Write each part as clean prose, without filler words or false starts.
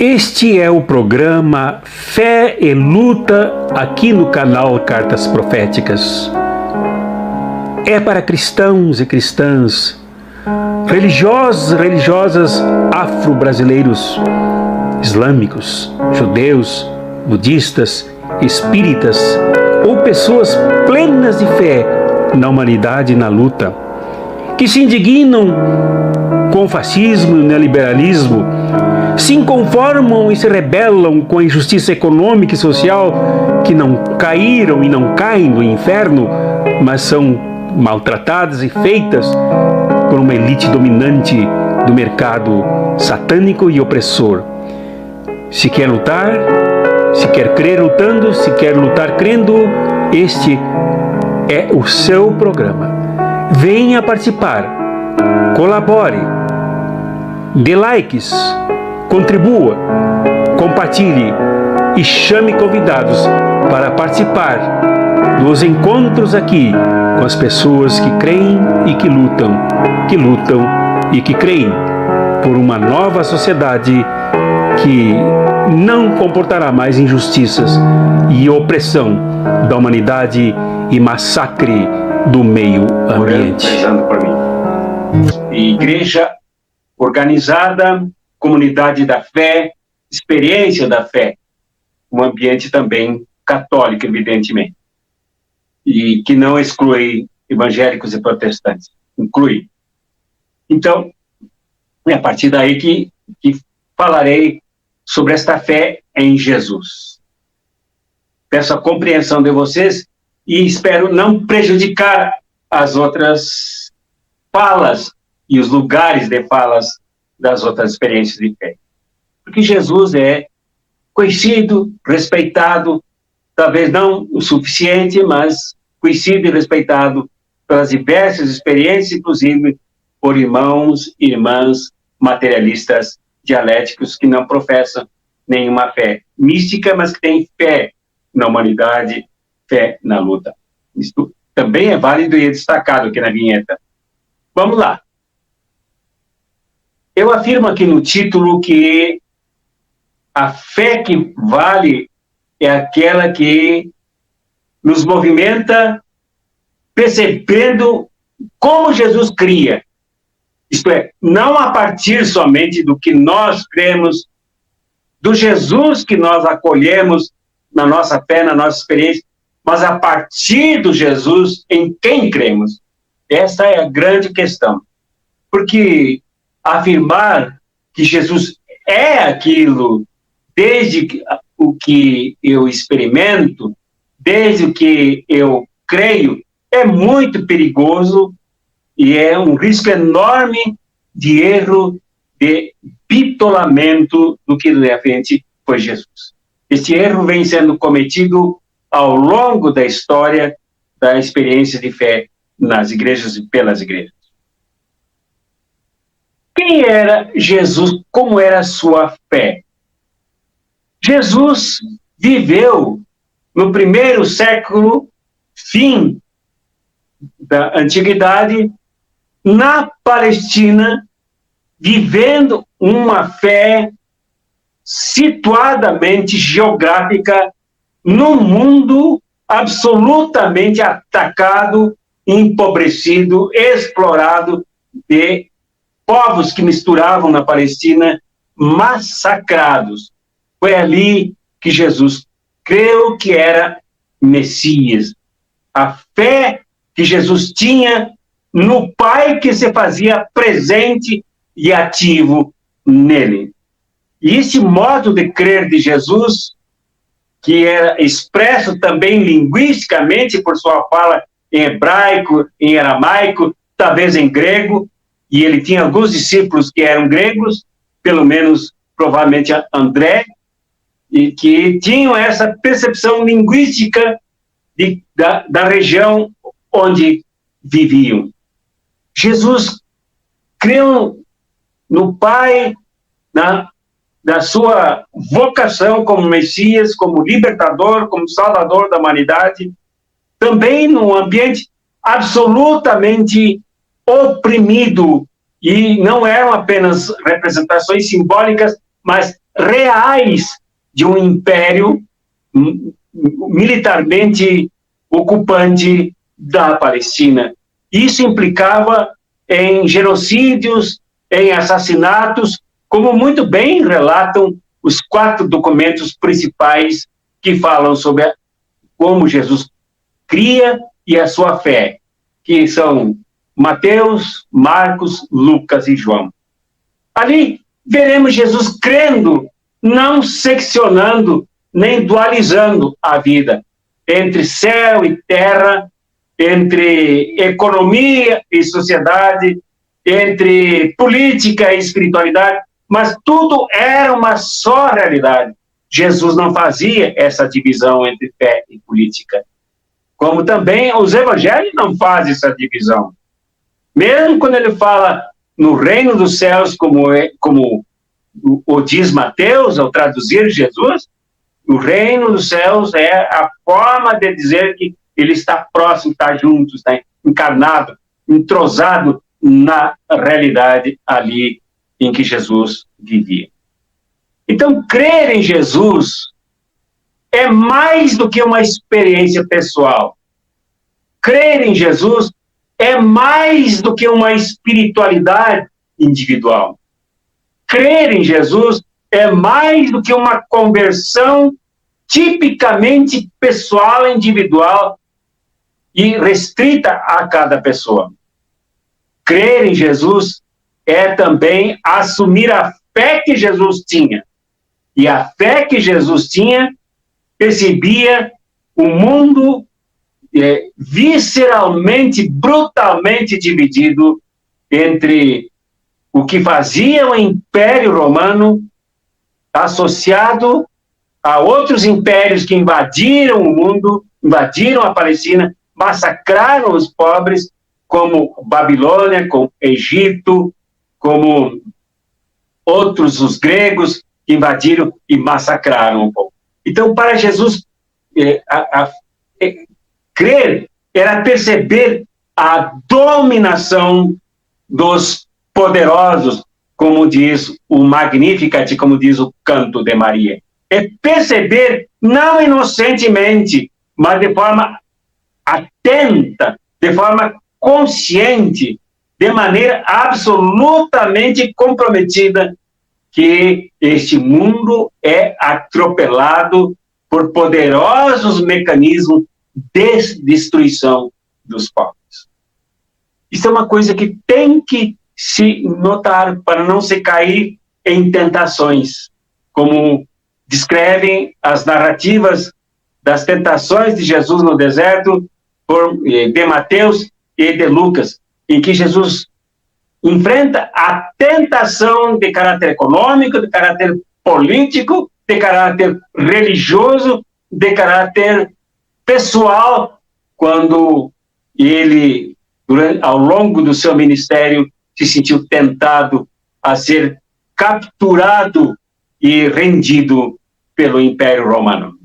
Este é o programa Fé e Luta aqui no canal Cartas Proféticas. É para cristãos e cristãs, religiosos e religiosas afro-brasileiros, islâmicos, judeus, budistas, espíritas ou pessoas plenas de fé na humanidade e na luta, que se indignam com o fascismo e o neoliberalismo, se inconformam e se rebelam com a injustiça econômica e social, que não caíram e não caem no inferno, mas são maltratadas e feitas por uma elite dominante do mercado satânico e opressor. Se quer lutar, se quer crer lutando, se quer lutar crendo, este é o seu programa. Venha participar, colabore, dê likes, contribua, compartilhe e chame convidados para participar dos encontros aqui com as pessoas que creem e que lutam e que creem por uma nova sociedade que não comportará mais injustiças e opressão da humanidade e massacre do meio ambiente. Igreja organizada, comunidade da fé, experiência da fé, um ambiente também católico, evidentemente, e que não exclui evangélicos e protestantes, inclui. Então, é a partir daí que falarei sobre esta fé em Jesus. Peço a compreensão de vocês e espero não prejudicar as outras falas e os lugares de falas das outras experiências de fé. Porque Jesus é conhecido, respeitado, talvez não o suficiente, mas conhecido e respeitado pelas diversas experiências, inclusive por irmãos e irmãs materialistas dialéticos que não professam nenhuma fé mística, mas que têm fé na humanidade, fé na luta. Isso também é válido e é destacado aqui na vinheta. Vamos lá. Eu afirmo aqui no título que a fé que vale é aquela que nos movimenta percebendo como Jesus cria. Isto é, não a partir somente do que nós cremos, do Jesus que nós acolhemos na nossa fé, na nossa experiência, mas a partir do Jesus em quem cremos. Essa é a grande questão. Porque afirmar que Jesus é aquilo desde o que eu experimento, desde o que eu creio, é muito perigoso e é um risco enorme de erro, de bitolamento do que realmente foi Jesus. Este erro vem sendo cometido ao longo da história da experiência de fé nas igrejas e pelas igrejas. Quem era Jesus? Como era a sua fé? Jesus viveu no primeiro século, fim da antiguidade, na Palestina, vivendo uma fé situadamente geográfica num mundo absolutamente atacado, empobrecido, explorado de povos que misturavam na Palestina, massacrados. Foi ali que Jesus creu que era Messias. A fé que Jesus tinha no Pai que se fazia presente e ativo nele. E esse modo de crer de Jesus, que era expresso também linguisticamente por sua fala em hebraico, em aramaico, talvez em grego, e ele tinha alguns discípulos que eram gregos, pelo menos, provavelmente, André, e que tinham essa percepção linguística da região onde viviam. Jesus creu no Pai, da sua vocação como Messias, como libertador, como salvador da humanidade, também num ambiente absolutamente oprimido, e não eram apenas representações simbólicas, mas reais de um império militarmente ocupante da Palestina. Isso implicava em genocídios, em assassinatos, como muito bem relatam os 4 documentos principais que falam sobre como Jesus cria e a sua fé, que são Mateus, Marcos, Lucas e João. Ali veremos Jesus crendo, não seccionando, nem dualizando a vida entre céu e terra, entre economia e sociedade, entre política e espiritualidade, mas tudo era uma só realidade. Jesus não fazia essa divisão entre fé e política. Como também os evangelhos não fazem essa divisão. Mesmo quando ele fala no reino dos céus, como o diz Mateus, ao traduzir Jesus, o reino dos céus é a forma de dizer que ele está próximo, está junto, está encarnado, entrosado na realidade ali em que Jesus vivia. Então, crer em Jesus é mais do que uma experiência pessoal. Crer em Jesus é mais do que uma espiritualidade individual. Crer em Jesus é mais do que uma conversão tipicamente pessoal, individual e restrita a cada pessoa. Crer em Jesus é também assumir a fé que Jesus tinha. E a fé que Jesus tinha percebia o mundo visceralmente, brutalmente dividido entre o que fazia o Império Romano associado a outros impérios que invadiram o mundo, invadiram a Palestina, massacraram os pobres, como Babilônia, como Egito, como outros, os gregos, que invadiram e massacraram o povo. Então, para Jesus, crer era perceber a dominação dos poderosos, como diz o Magnificat, como diz o Canto de Maria. É perceber, não inocentemente, mas de forma atenta, de forma consciente, de maneira absolutamente comprometida, que este mundo é atropelado por poderosos mecanismos de destruição dos povos. Isso é uma coisa que tem que se notar para não se cair em tentações, como descrevem as narrativas das tentações de Jesus no deserto de Mateus e de Lucas, em que Jesus enfrenta a tentação de caráter econômico, de caráter político, de caráter religioso, de caráter pessoal, quando ele, ao longo do seu ministério, se sentiu tentado a ser capturado e rendido pelo Império Romano.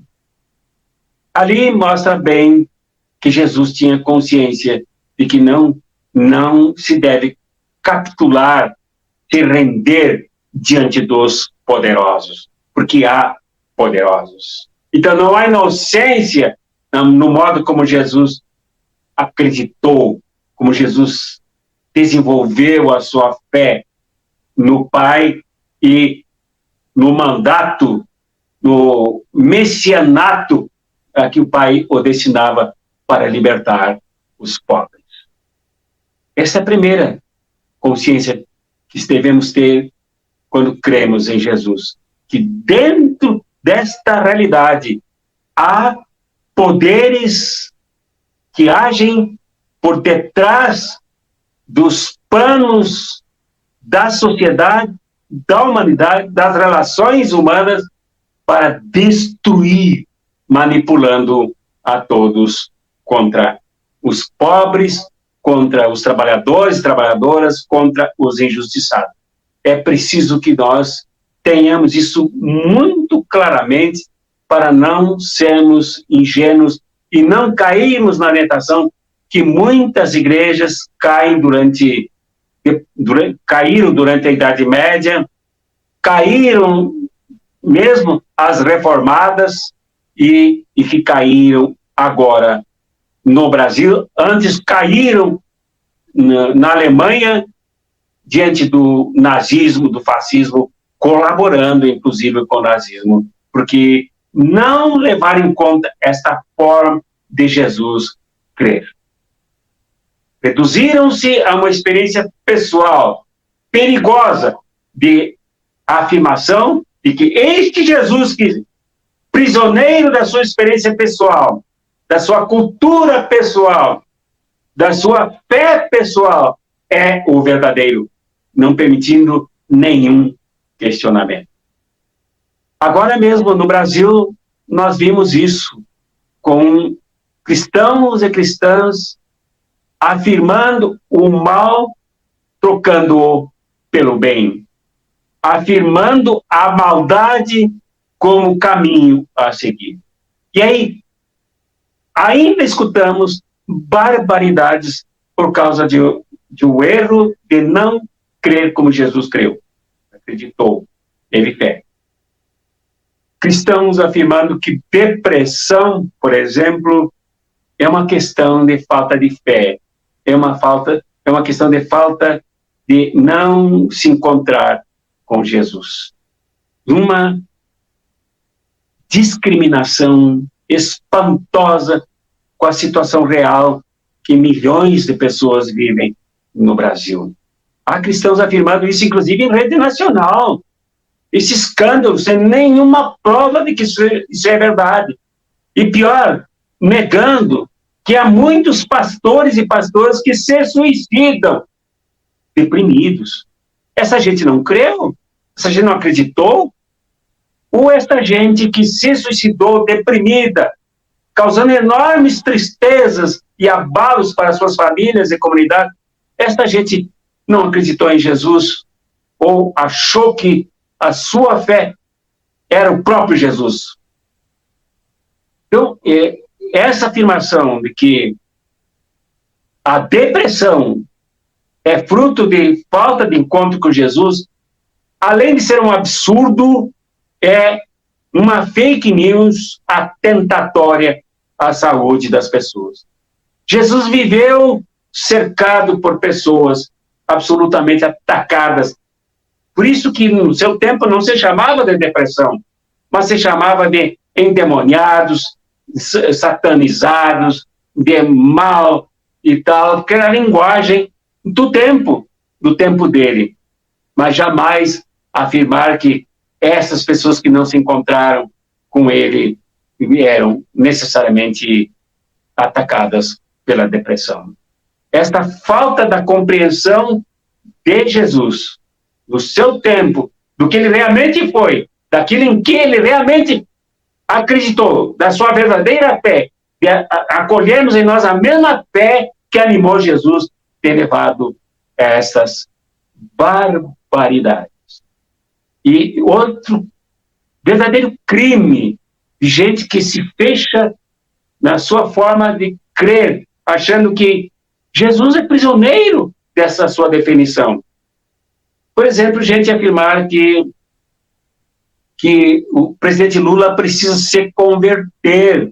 Ali mostra bem que Jesus tinha consciência de que não se deve capitular, se render diante dos poderosos, porque há poderosos. Então não há inocência no modo como Jesus acreditou, como Jesus desenvolveu a sua fé no Pai e no mandato, no messianato a que o Pai o destinava para libertar os pobres. Essa é a primeira consciência que devemos ter quando cremos em Jesus, que dentro desta realidade há poderes que agem por detrás dos planos da sociedade, da humanidade, das relações humanas, para destruir, manipulando a todos contra os pobres, contra os trabalhadores e trabalhadoras, contra os injustiçados. É preciso que nós tenhamos isso muito claramente para não sermos ingênuos e não cairmos na tentação que muitas igrejas caíram durante a Idade Média, caíram mesmo as reformadas e que caíram agora no Brasil, antes caíram na Alemanha diante do nazismo, do fascismo, colaborando inclusive com o nazismo, porque não levaram em conta esta forma de Jesus crer. Reduziram-se a uma experiência pessoal perigosa de afirmação de que este Jesus, que prisioneiro da sua experiência pessoal, da sua cultura pessoal, da sua fé pessoal, é o verdadeiro, não permitindo nenhum questionamento. Agora mesmo, no Brasil, nós vimos isso com cristãos e cristãs afirmando o mal, trocando-o pelo bem, afirmando a maldade como caminho a seguir. E aí, ainda escutamos barbaridades por causa de um erro de não crer como Jesus creu, acreditou, teve fé. Cristãos afirmando que depressão, por exemplo, é uma questão de falta de fé, é uma questão de falta de não se encontrar com Jesus. Uma discriminação espantosa com a situação real que milhões de pessoas vivem no Brasil. Há cristãos afirmando isso, inclusive, em rede nacional. Esse escândalo, sem nenhuma prova de que isso é verdade. E pior, negando que há muitos pastores e pastoras que se suicidam, deprimidos. Essa gente não creu? Essa gente não acreditou? Ou essa gente que se suicidou deprimida, causando enormes tristezas e abalos para suas famílias e comunidades, essa gente não acreditou em Jesus ou achou que a sua fé era o próprio Jesus? Então, essa afirmação de que a depressão é fruto de falta de encontro com Jesus, além de ser um absurdo, é uma fake news atentatória à saúde das pessoas. Jesus viveu cercado por pessoas absolutamente atacadas. Por isso que no seu tempo não se chamava de depressão, mas se chamava de endemoniados, satanizados, de mal e tal, que era a linguagem do tempo dele. Mas jamais afirmar que essas pessoas que não se encontraram com ele eram necessariamente atacadas pela depressão. Esta falta da compreensão de Jesus, do seu tempo, do que ele realmente foi, daquilo em que ele realmente acreditou, da sua verdadeira fé, de acolhermos em nós a mesma fé que animou Jesus ter levado a essas barbaridades. E outro verdadeiro crime de gente que se fecha na sua forma de crer, achando que Jesus é prisioneiro dessa sua definição. Por exemplo, gente afirmar que o presidente Lula precisa se converter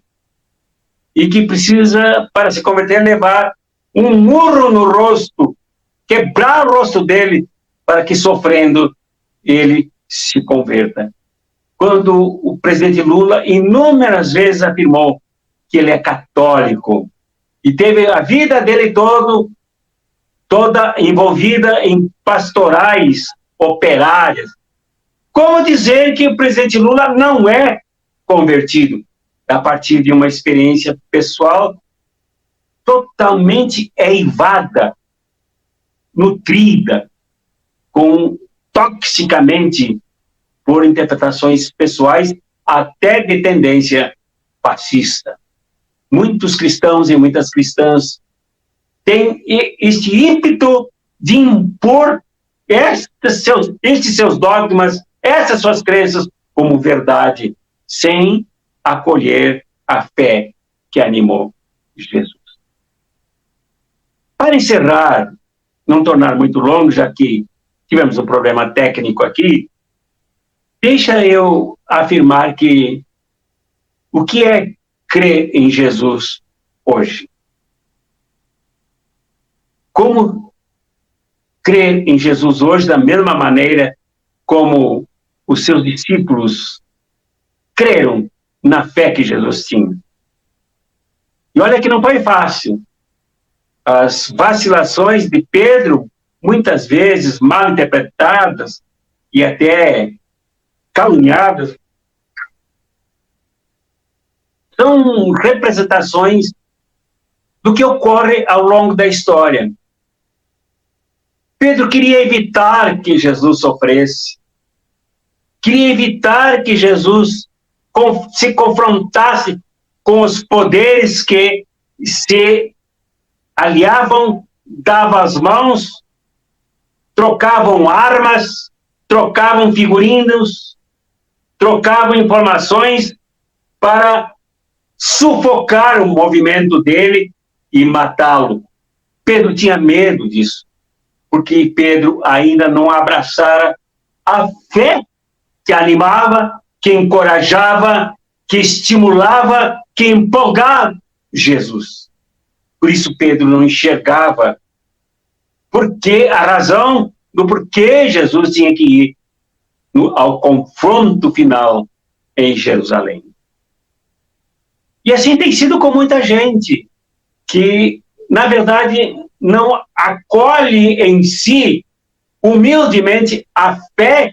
e que precisa, para se converter, levar um murro no rosto, quebrar o rosto dele, para que, sofrendo, ele se converta. Quando o presidente Lula inúmeras vezes afirmou que ele é católico e teve a vida dele toda envolvida em pastorais operárias, como dizer que o presidente Lula não é convertido a partir de uma experiência pessoal totalmente eivada, nutrida, toxicamente por interpretações pessoais, até de tendência fascista. Muitos cristãos e muitas cristãs têm este ímpeto de impor estes seus dogmas, essas suas crenças como verdade, sem acolher a fé que animou Jesus. Para encerrar, não tornar muito longo, já que tivemos um problema técnico aqui, Deixa eu afirmar que o que é crer em Jesus hoje? Como crer em Jesus hoje da mesma maneira como os seus discípulos creram na fé que Jesus tinha? E olha que não foi fácil. As vacilações de Pedro, muitas vezes mal interpretadas e até caluniadas, são representações do que ocorre ao longo da história. Pedro queria evitar que Jesus sofresse, queria evitar que Jesus se confrontasse com os poderes que se aliavam, davam as mãos, trocavam armas, trocavam figurinos, trocavam informações para sufocar o movimento dele e matá-lo. Pedro tinha medo disso, porque Pedro ainda não abraçara a fé que animava, que encorajava, que estimulava, que empolgava Jesus. Por isso Pedro não enxergava a razão do porquê Jesus tinha que ir ao confronto final em Jerusalém. E assim tem sido com muita gente, que, na verdade, não acolhe em si, humildemente, a fé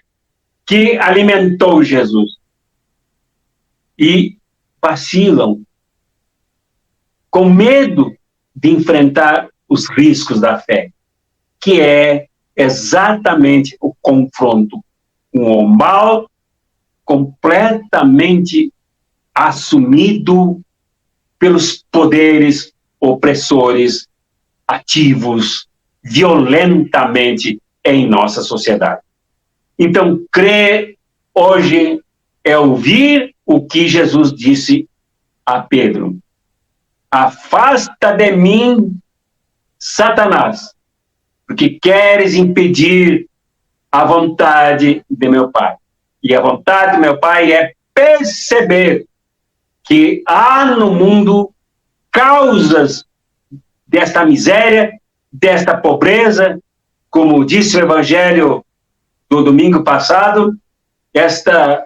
que alimentou Jesus. E vacilam, com medo de enfrentar os riscos da fé, que é exatamente o confronto com o mal completamente assumido pelos poderes opressores ativos violentamente em nossa sociedade. Então, crer hoje é ouvir o que Jesus disse a Pedro: afasta de mim, Satanás, porque queres impedir a vontade de meu Pai. E a vontade de meu Pai é perceber que há no mundo causas desta miséria, desta pobreza, como disse o Evangelho do domingo passado, esta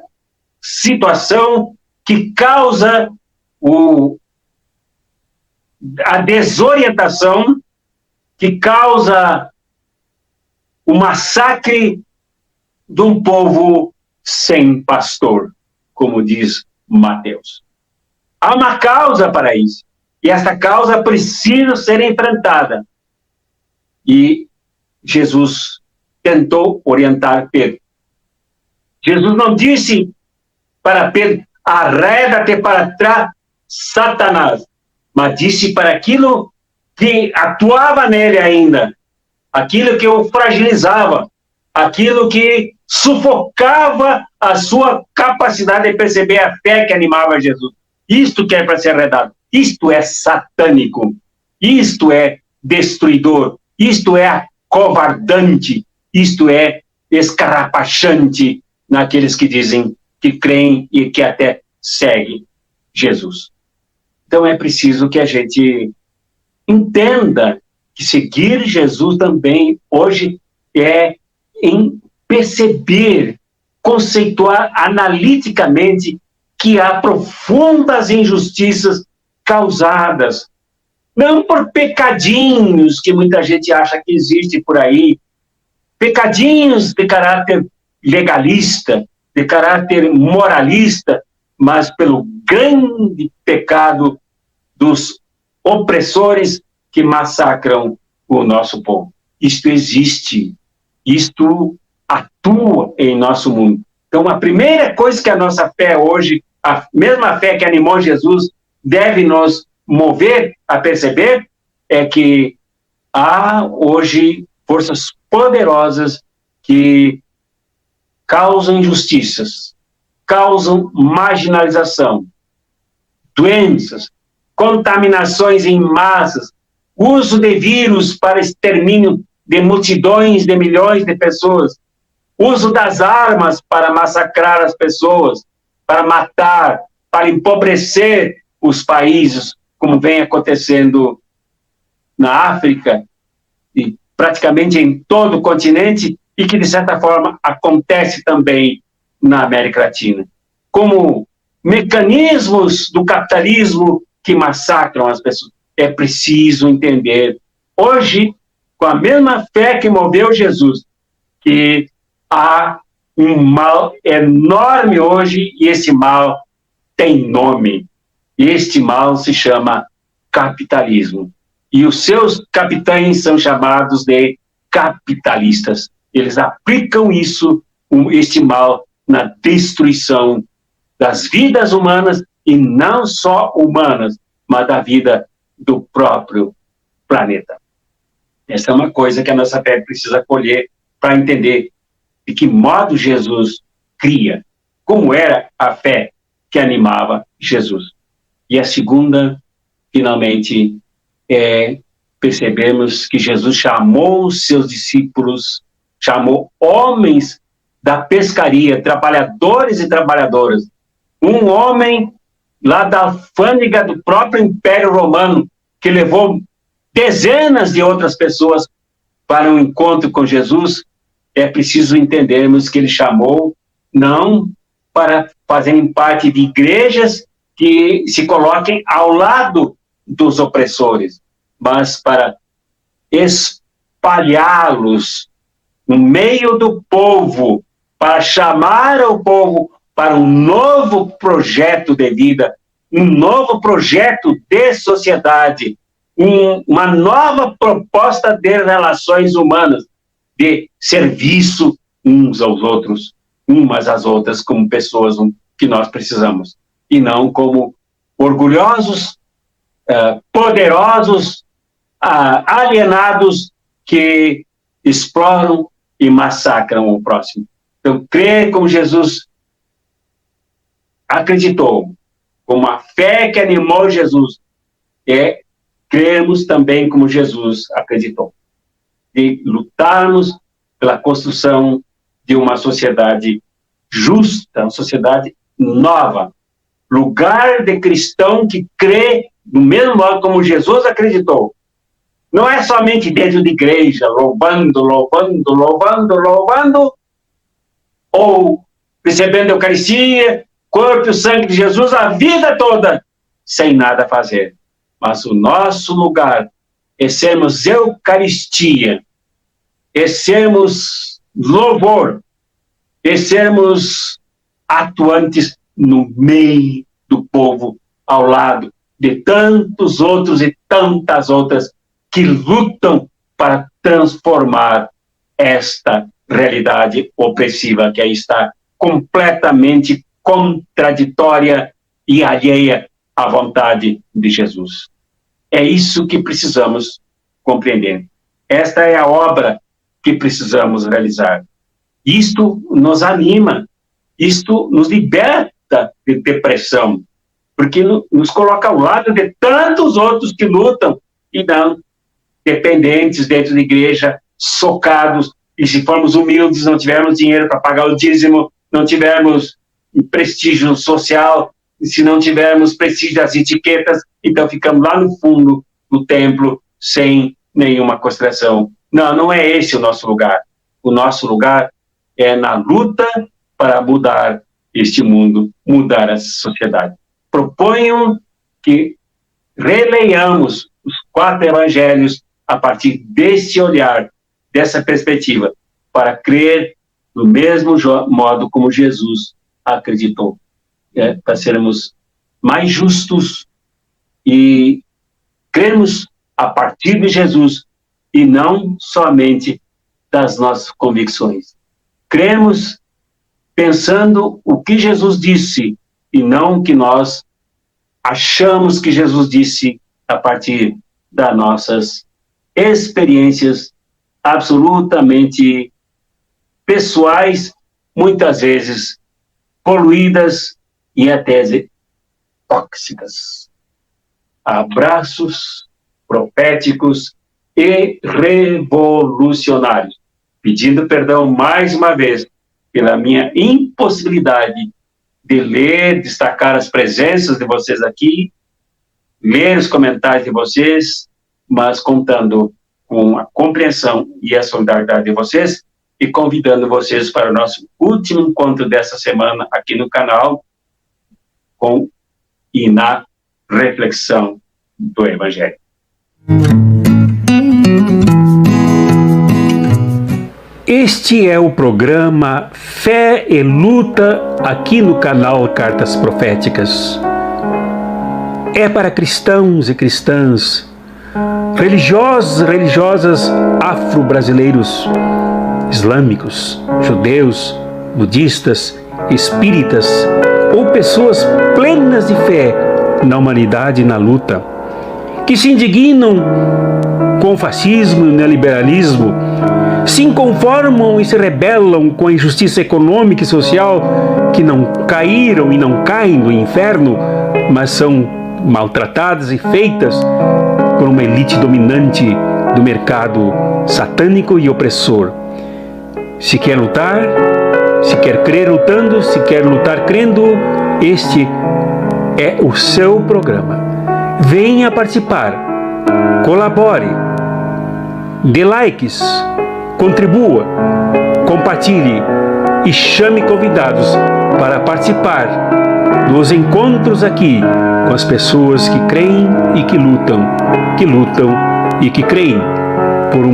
situação que causa a desorientação, que causa o massacre de um povo sem pastor, como diz Mateus. Há uma causa para isso, e essa causa precisa ser enfrentada. E Jesus tentou orientar Pedro. Jesus não disse para Pedro: arreda-te para trás, Satanás, mas disse para aquilo que atuava nele ainda, aquilo que o fragilizava, aquilo que sufocava a sua capacidade de perceber a fé que animava Jesus. Isto que é para ser arredado. Isto é satânico. Isto é destruidor. Isto é covardante. Isto é escarrapachante naqueles que dizem que creem e que até seguem Jesus. Então é preciso que a gente entenda que seguir Jesus também hoje é em perceber, conceituar analiticamente que há profundas injustiças causadas, não por pecadinhos que muita gente acha que existe por aí, pecadinhos de caráter legalista, de caráter moralista, mas pelo grande pecado dos opressores que massacram o nosso povo. Isto existe, isto atua em nosso mundo. Então, a primeira coisa que a nossa fé hoje, a mesma fé que animou Jesus, deve nos mover a perceber, é que há hoje forças poderosas que causam injustiças, causam marginalização, doenças, contaminações em massas, uso de vírus para extermínio de multidões, de milhões de pessoas. uso das armas para massacrar as pessoas, para matar, para empobrecer os países, como vem acontecendo na África e praticamente em todo o continente, e que, de certa forma, acontece também na América Latina. Como mecanismos do capitalismo que massacram as pessoas. É preciso entender, hoje, com a mesma fé que moveu Jesus, que há um mal enorme hoje, e esse mal tem nome. Este mal se chama capitalismo. E os seus capitães são chamados de capitalistas. Eles aplicam este mal, na destruição das vidas humanas, e não só humanas, mas da vida do próprio planeta. Essa é uma coisa que a nossa fé precisa acolher para entender de que modo Jesus cria, como era a fé que animava Jesus. E a segunda, finalmente, percebemos que Jesus chamou os seus discípulos, chamou homens da pescaria, trabalhadores e trabalhadoras. Um homem lá da alfândega do próprio Império Romano, que levou dezenas de outras pessoas para um encontro com Jesus. É preciso entendermos que ele chamou não para fazerem parte de igrejas que se coloquem ao lado dos opressores, mas para espalhá-los no meio do povo, para chamar o povo para um novo projeto de vida, um novo projeto de sociedade, uma nova proposta de relações humanas, de serviço uns aos outros, umas às outras, como pessoas que nós precisamos, e não como orgulhosos, poderosos, alienados, que exploram e massacram o próximo. Então, crer como Jesus acreditou, como a fé que animou Jesus, é crermos também como Jesus acreditou, de lutarmos pela construção de uma sociedade justa, uma sociedade nova, lugar de cristão que crê do mesmo modo como Jesus acreditou. Não é somente dentro de igreja, louvando, ou recebendo a Eucaristia, corpo e sangue de Jesus a vida toda, sem nada fazer. Mas o nosso lugar é sermos Eucaristia, é sermos louvor, é sermos atuantes no meio do povo, ao lado de tantos outros e tantas outras que lutam para transformar esta realidade opressiva que aí está completamente contraditória e alheia à vontade de Jesus. É isso que precisamos compreender. Esta é a obra que precisamos realizar. Isto nos anima, isto nos liberta de depressão, porque nos coloca ao lado de tantos outros que lutam e não dependentes dentro da igreja, socados, e se formos humildes, não tivermos dinheiro para pagar o dízimo, não tivermos prestígio social, e se não tivermos prestígio das etiquetas, então ficamos lá no fundo do templo, sem nenhuma consideração. Não, não é esse o nosso lugar. O nosso lugar é na luta para mudar este mundo, mudar essa sociedade. Proponho que releiamos os 4 evangelhos a partir desse olhar, dessa perspectiva, para crer do mesmo modo como Jesus acreditou, para sermos mais justos e crermos a partir de Jesus e não somente das nossas convicções. Cremos pensando o que Jesus disse e não o que nós achamos que Jesus disse a partir das nossas experiências absolutamente pessoais, muitas vezes poluídas e até tóxicas. Abraços proféticos e revolucionários. pedindo perdão mais uma vez pela minha impossibilidade de ler, destacar as presenças de vocês aqui, ler os comentários de vocês, mas contando com a compreensão e a solidariedade de vocês e convidando vocês para o nosso último encontro dessa semana aqui no canal com e na reflexão do Evangelho. Este é o programa Fé e Luta aqui no canal Cartas Proféticas. É para cristãos e cristãs, religiosos e religiosas afro-brasileiros, islâmicos, judeus, budistas, espíritas ou pessoas plenas de fé na humanidade e na luta, que se indignam com o fascismo e o neoliberalismo, se inconformam e se rebelam com a injustiça econômica e social, que não caíram e não caem no inferno, mas são maltratadas e feitas por uma elite dominante do mercado satânico e opressor. Se quer lutar, se quer crer lutando, se quer lutar crendo, este é o seu programa. Venha participar, colabore, dê likes, contribua, compartilhe e chame convidados para participar dos encontros aqui com as pessoas que creem e que lutam e que creem por um